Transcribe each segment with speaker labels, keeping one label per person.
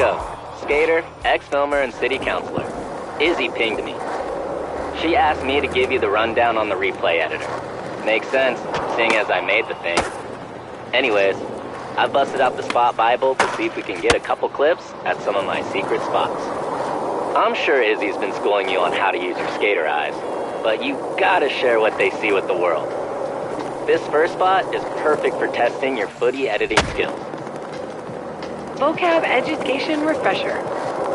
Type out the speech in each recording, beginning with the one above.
Speaker 1: Bingo. Skater, ex-filmer, and city councilor. Izzy pinged me. She asked me to give you the rundown on the replay editor. Makes sense, seeing as I made the thing. Anyways, I busted out the spot Bible to see if we can get a couple clips at some of my secret spots. I'm sure Izzy's been schooling you on how to use your skater eyes, but you gotta share what they see with the world. This first spot is perfect for testing your footy editing skills.
Speaker 2: Vocab Education Refresher.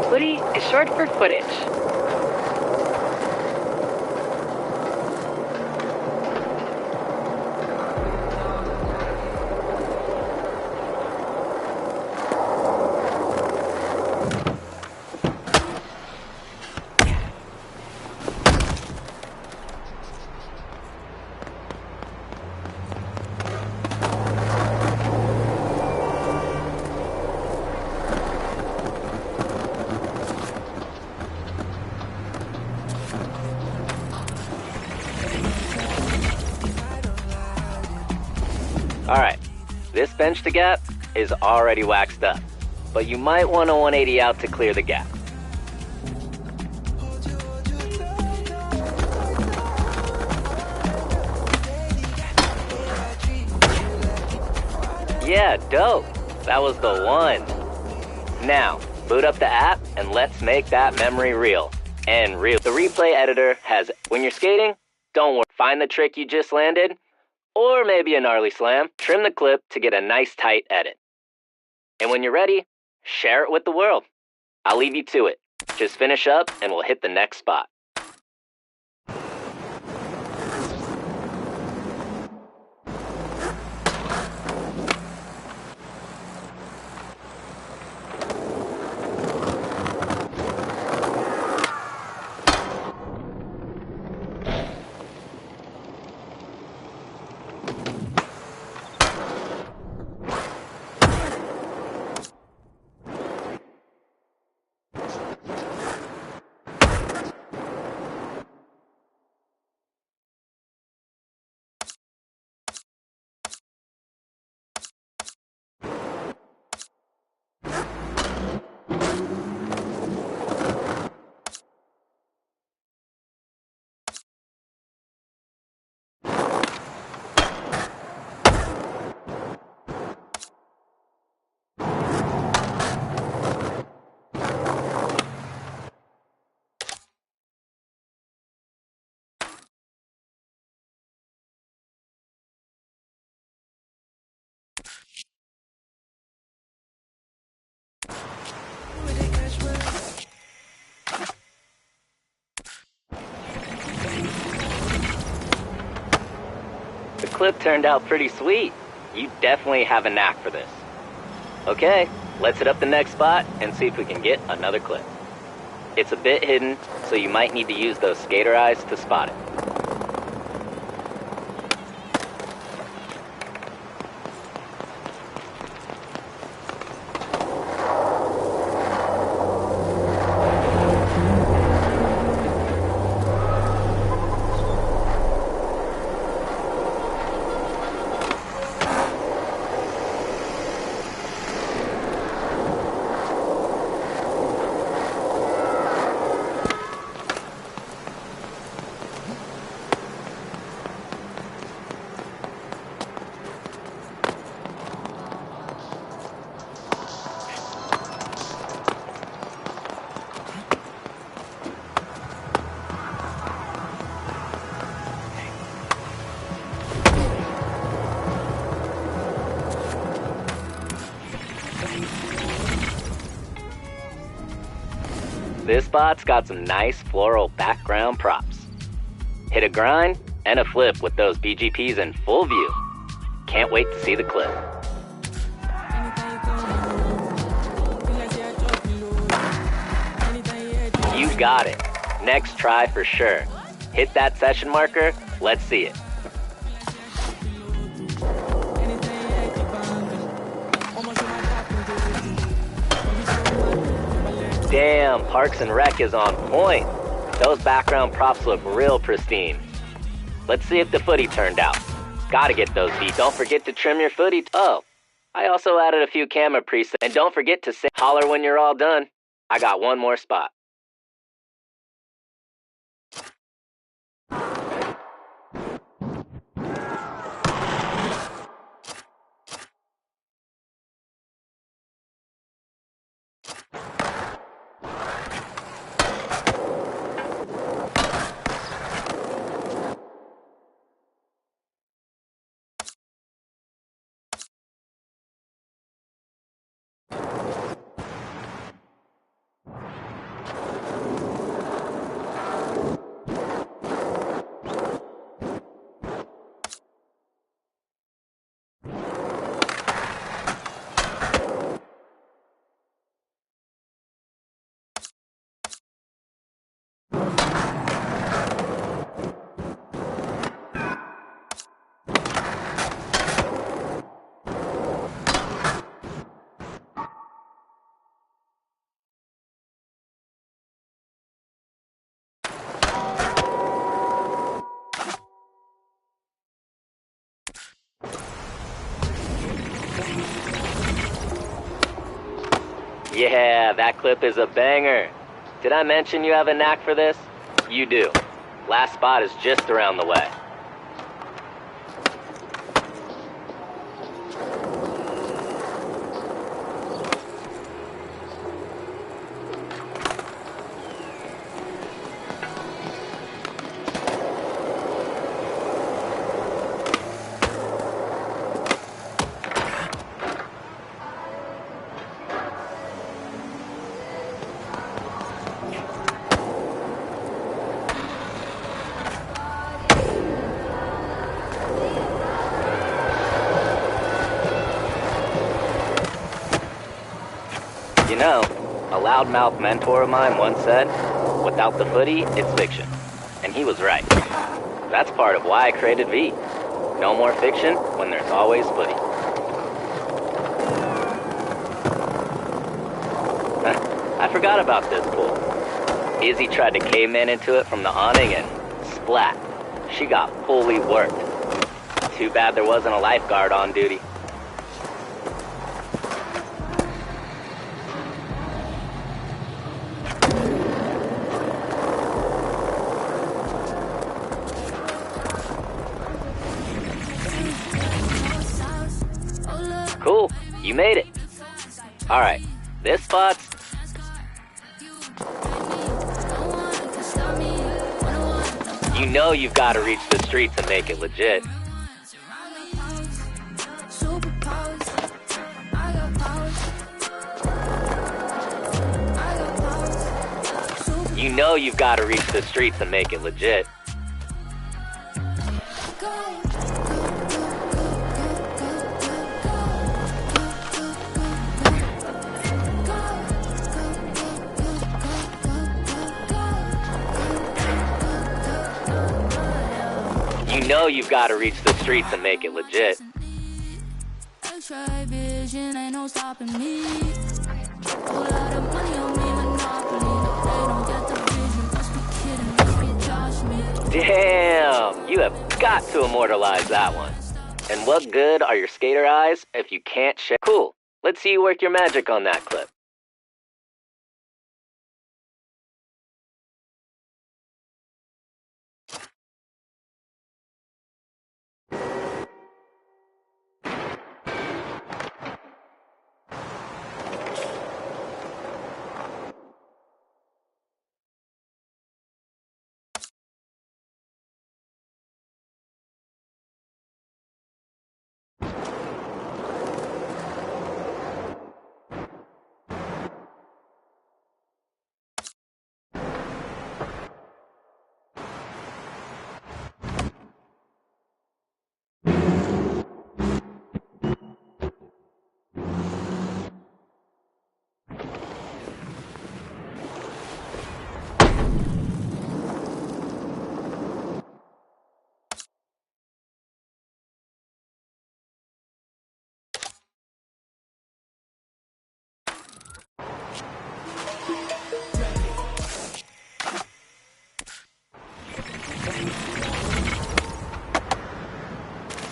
Speaker 2: Footy is short for footage.
Speaker 1: Alright, this bench to gap is already waxed up, but you might want a 180 out to clear the gap. Yeah, dope. That was the one. Now, boot up the app and let's make that memory real. And real. The replay editor has, when you're skating, don't worry. Find the trick you just landed, or maybe a gnarly slam, trim the clip to get a nice tight edit. And when you're ready, share it with the world. I'll leave you to it. Just finish up and we'll hit the next spot. The clip turned out pretty sweet. You definitely have a knack for this. Okay, let's hit up the next spot and see if we can get another clip. It's a bit hidden, so you might need to use those skater eyes to spot it. This spot's got some nice floral background props. Hit a grind and a flip with those BGPs in full view. Can't wait to see the clip. You got it. Next try for sure. Hit that session marker, let's see it. Damn, Parks and Rec is on point. Those background props look real pristine. Let's see if the footy turned out. Gotta get those beat. Don't forget to trim your footy. Oh, I also added a few camera presets. And don't forget to say holler when you're all done. I got one more spot. Yeah, that clip is a banger. Did I mention you have a knack for this? You do. Last spot is just around the way. You know, a loudmouth mentor of mine once said, without the footy, it's fiction. And he was right. That's part of why I created V. No more fiction when there's always footy. I forgot about this pool. Izzy tried to caveman into it from the awning and splat. She got fully worked. Too bad there wasn't a lifeguard on duty. Cool, you made it. Alright, this spot's... You know you've got to reach the streets and make it legit. You know you've got to reach the streets and make it legit. You know you've got to reach the streets and make it legit. X-ray vision, ain't no stopping me. Whole lot of money on me, monopoly. They don't get the vision, must be kidding, must be Josh me. Damn, you have got to immortalize that one. And what good are your skater eyes if you can't share? Cool, let's see you work your magic on that clip.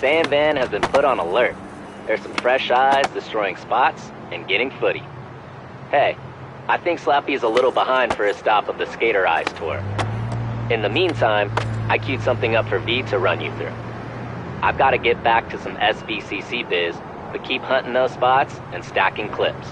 Speaker 1: Sandvan has been put on alert. There's some fresh eyes destroying spots and getting footy. Hey, I think Slappy's a little behind for his stop of the Skater Eyes tour. In the meantime, I queued something up for V to run you through. I've got to get back to some SBCC biz, but keep hunting those spots and stacking clips.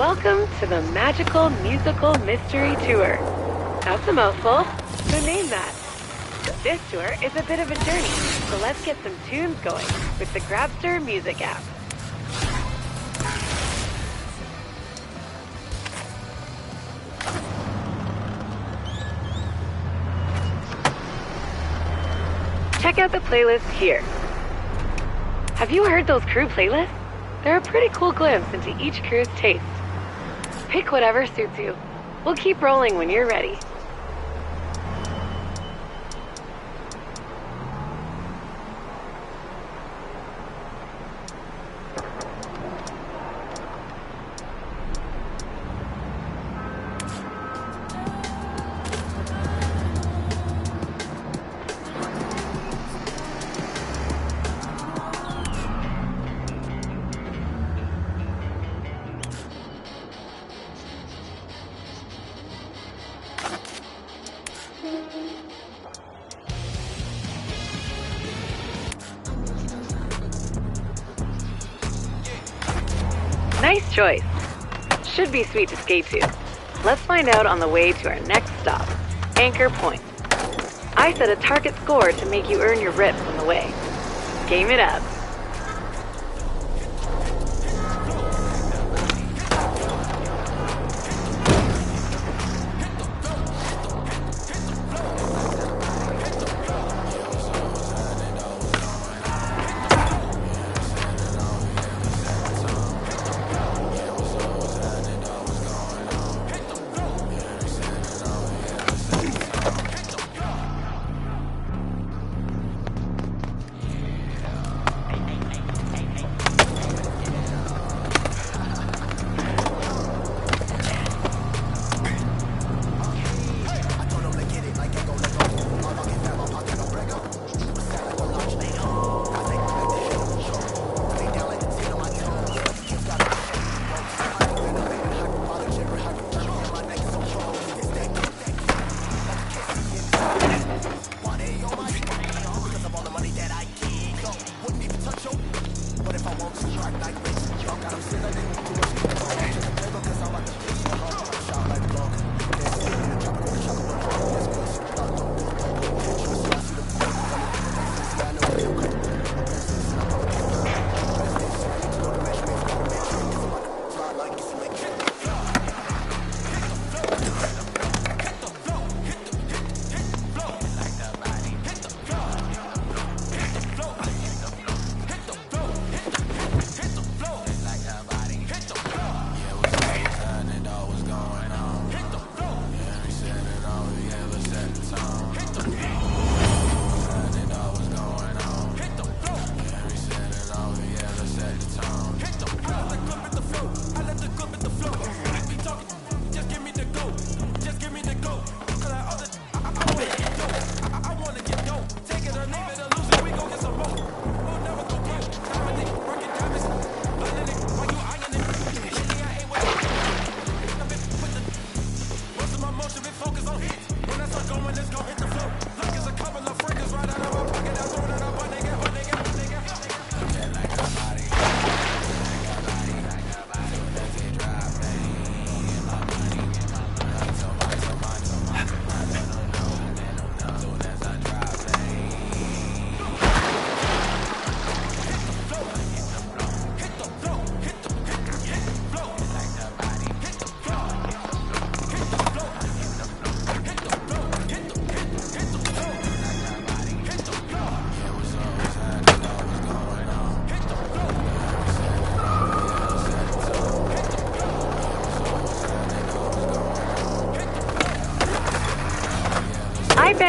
Speaker 2: Welcome to the Magical Musical Mystery Tour. That's a mouthful. Who named that? This tour is a bit of a journey, so let's get some tunes going with the Grabster Music app. Check out the playlist here. Have you heard those crew playlists? They're a pretty cool glimpse into each crew's taste. Pick whatever suits you. We'll keep rolling when you're ready. Nice choice. Should be sweet to skate to. Let's find out on the way to our next stop, Anchor Point. I set a target score to make you earn your rips on the way. Game it up.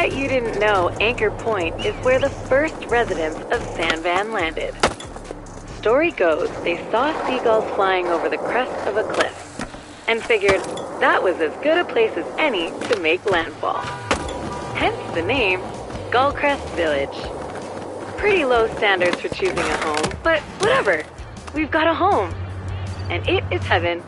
Speaker 2: bet you didn't know Anchor Point is where the first residents of San Van landed. Story goes they saw seagulls flying over the crest of a cliff and figured that was as good a place as any to make landfall. Hence the name Gullcrest Village. Pretty low standards for choosing a home, but whatever. We've got a home, and it is heaven.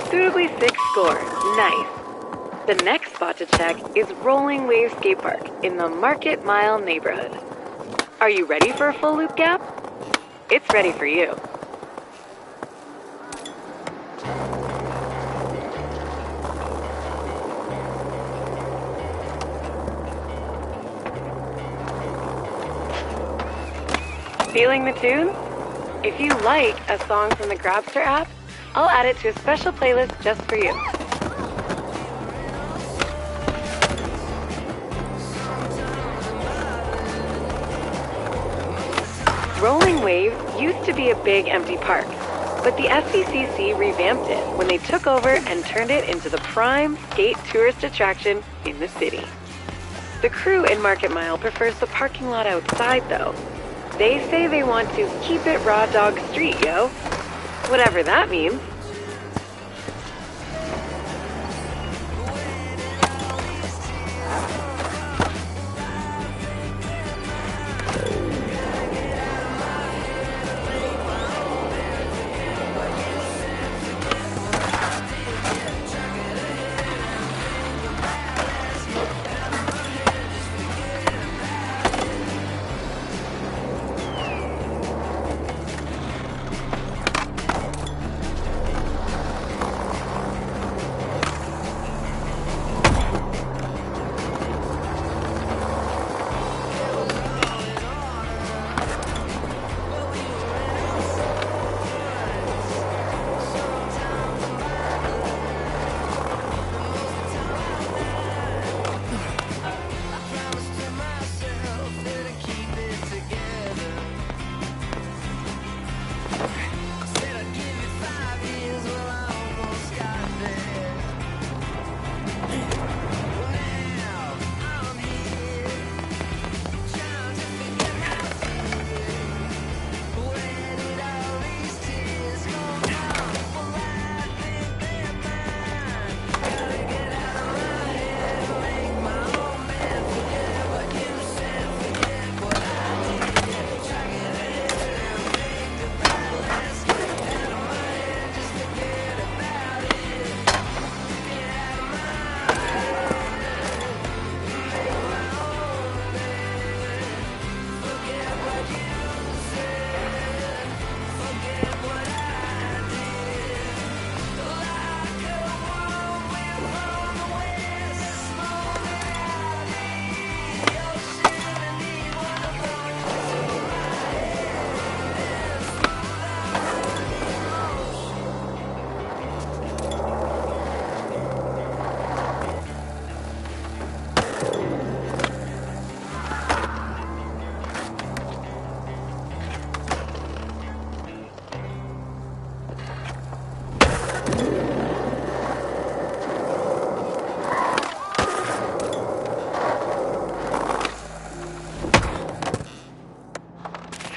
Speaker 2: Suitably 6 score. Nice. The next spot to check is Rolling Wave Skate Park in the Market Mile neighborhood. Are you ready for a full loop gap? It's ready for you. Feeling the tune? If you like a song from the Grabster app, I'll add it to a special playlist just for you. Rolling Wave used to be a big empty park, but the SCCC revamped it when they took over and turned it into the prime skate tourist attraction in the city. The crew in Market Mile prefers the parking lot outside, though. They say they want to keep it raw dog street, yo. Whatever that means.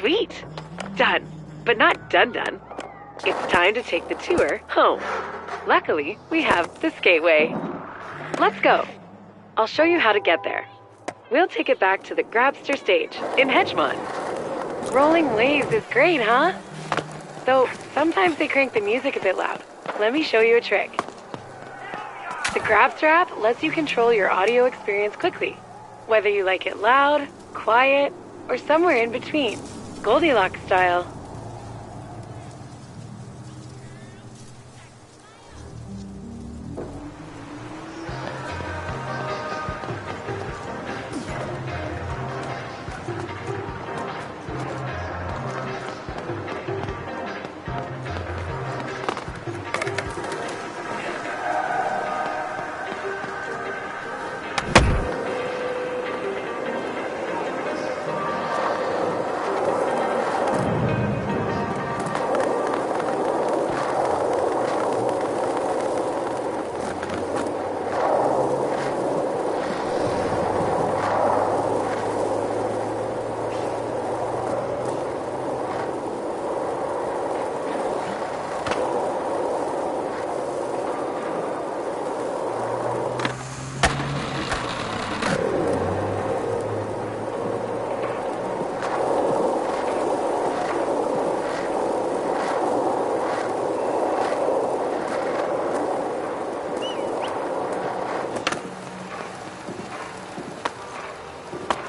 Speaker 2: Sweet. Done. But not done. It's time to take the tour home. Luckily, we have the Skateway. Let's go. I'll show you how to get there. We'll take it back to the Grabster stage in Hedgemont. Rolling waves is great, huh? Though sometimes they crank the music a bit loud. Let me show you a trick. The Grabster app lets you control your audio experience quickly, whether you like it loud, quiet, or somewhere in between. Goldilocks style.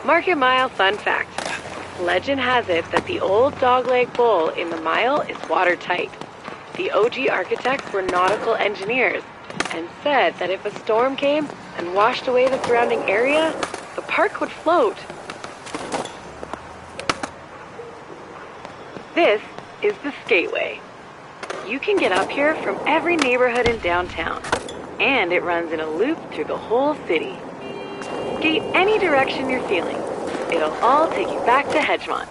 Speaker 2: Market Mile fun fact. Legend has it that the old dogleg bowl in the mile is watertight. The OG architects were nautical engineers and said that if a storm came and washed away the surrounding area, the park would float. This is the Skateway. You can get up here from every neighborhood in downtown, and it runs in a loop through the whole city. Skate any direction you're feeling. It'll all take you back to Hedgemont.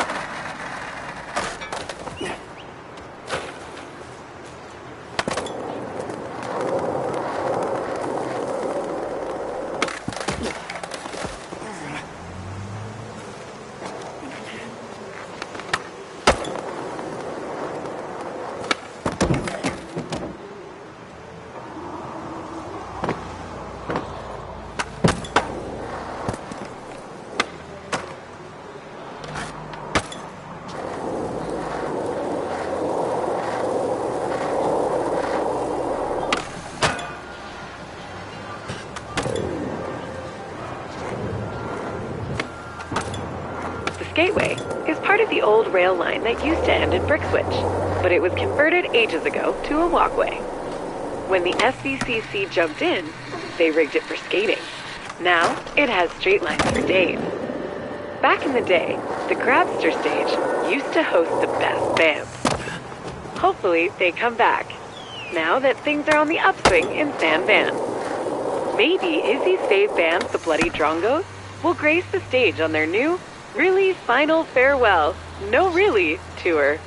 Speaker 2: Gateway is part of the old rail line that used to end at Brixwich, but it was converted ages ago to a walkway. When the SVCC jumped in, they rigged it for skating. Now, it has straight lines for days. Back in the day, the Grabster stage used to host the best bands. Hopefully, they come back, now that things are on the upswing in San Van. Maybe Izzy's fave band, the Bloody Drongos, will grace the stage on their new Really Final Farewell, No Really tour.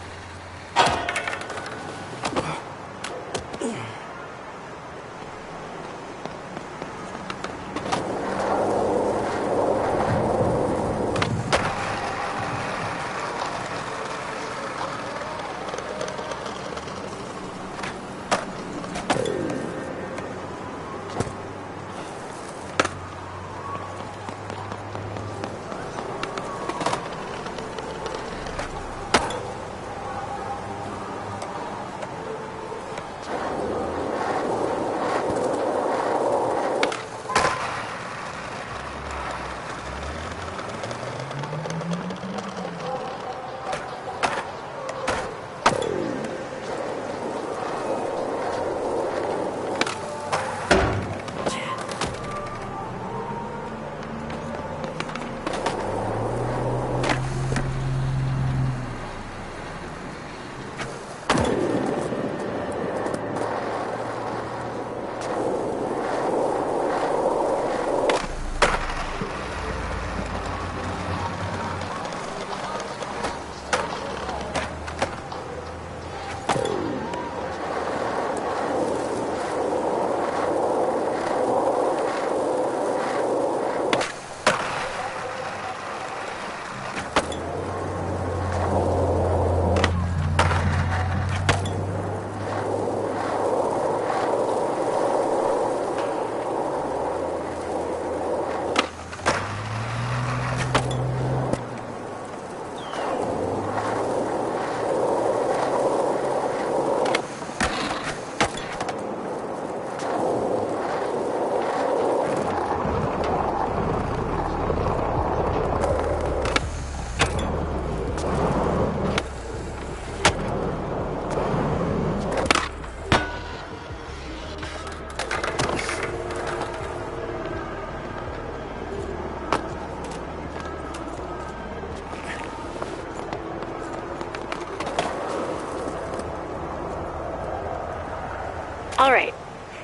Speaker 2: Alright,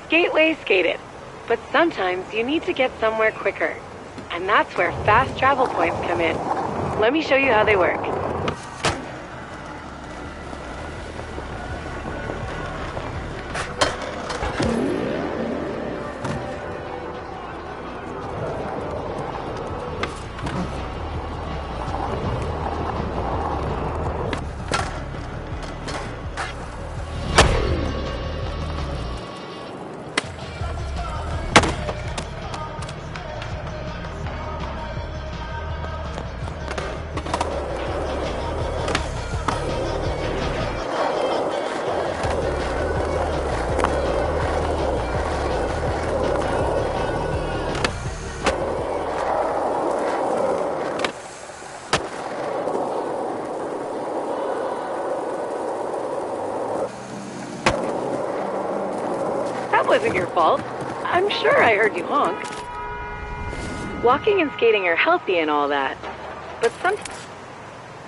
Speaker 2: Gateway skated. But sometimes you need to get somewhere quicker. And that's where fast travel points come in. Let me show you how they work. That wasn't your fault. I'm sure I heard you honk. Walking and skating are healthy and all that, but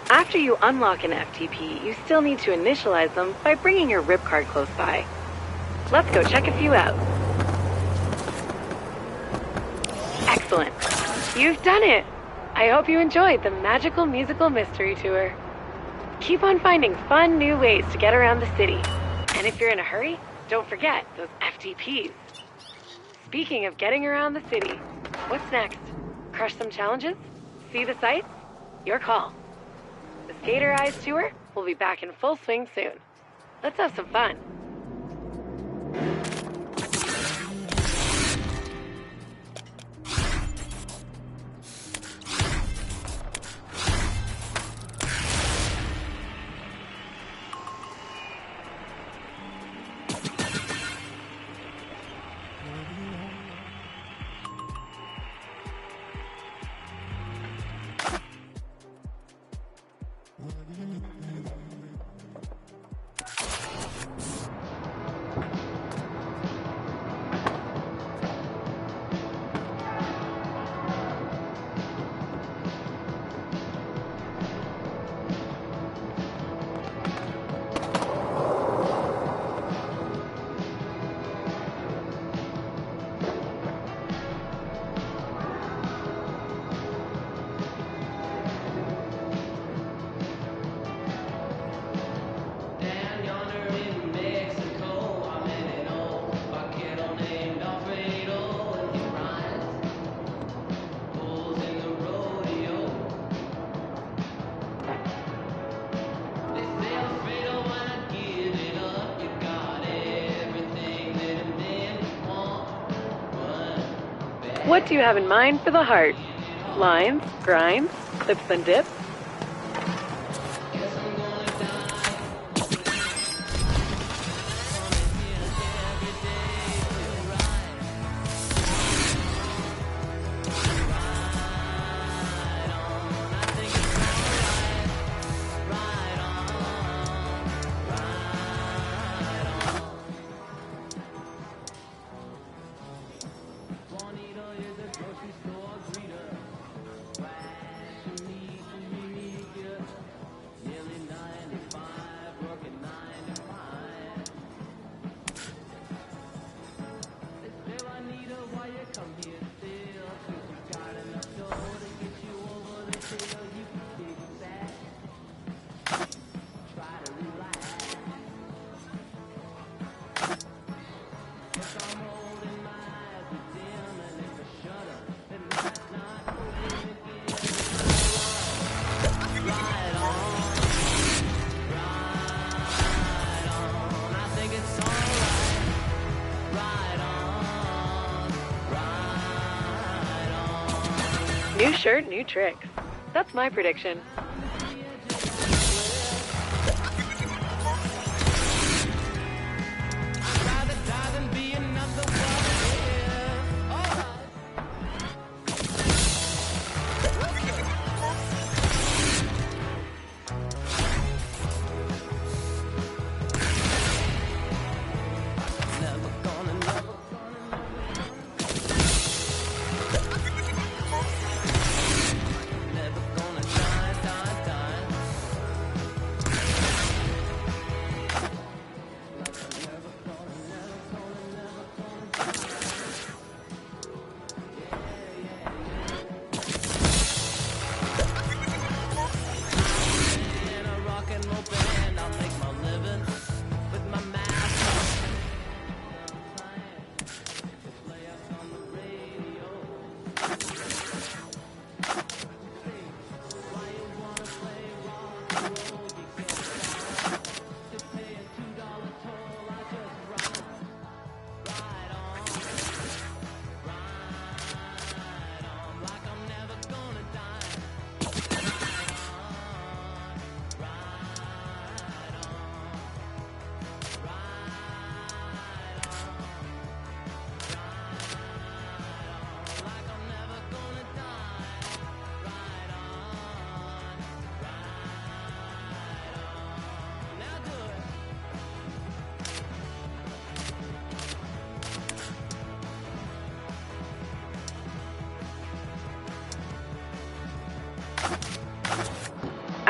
Speaker 2: after you unlock an FTP, you still need to initialize them by bringing your rip card close by. Let's go check a few out. Excellent. You've done it! I hope you enjoyed the magical musical mystery tour. Keep on finding fun new ways to get around the city. And if you're in a hurry, don't forget those FTPs. Speaking of getting around the city, what's next? Crush some challenges? See the sights? Your call. The Skater Eyes tour will be back in full swing soon. Let's have some fun. What do you have in mind for the heart? Lines, grinds, clips and dips? New shirt, new tricks. That's my prediction.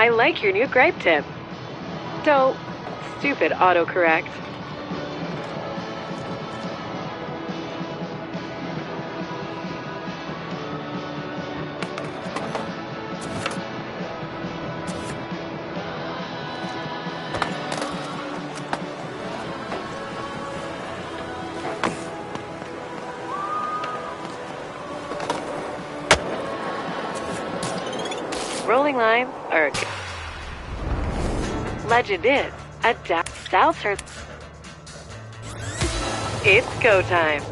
Speaker 2: I like your new gripe tip. So, stupid autocorrect. Rolling lines are legend is a South turn. It's go time.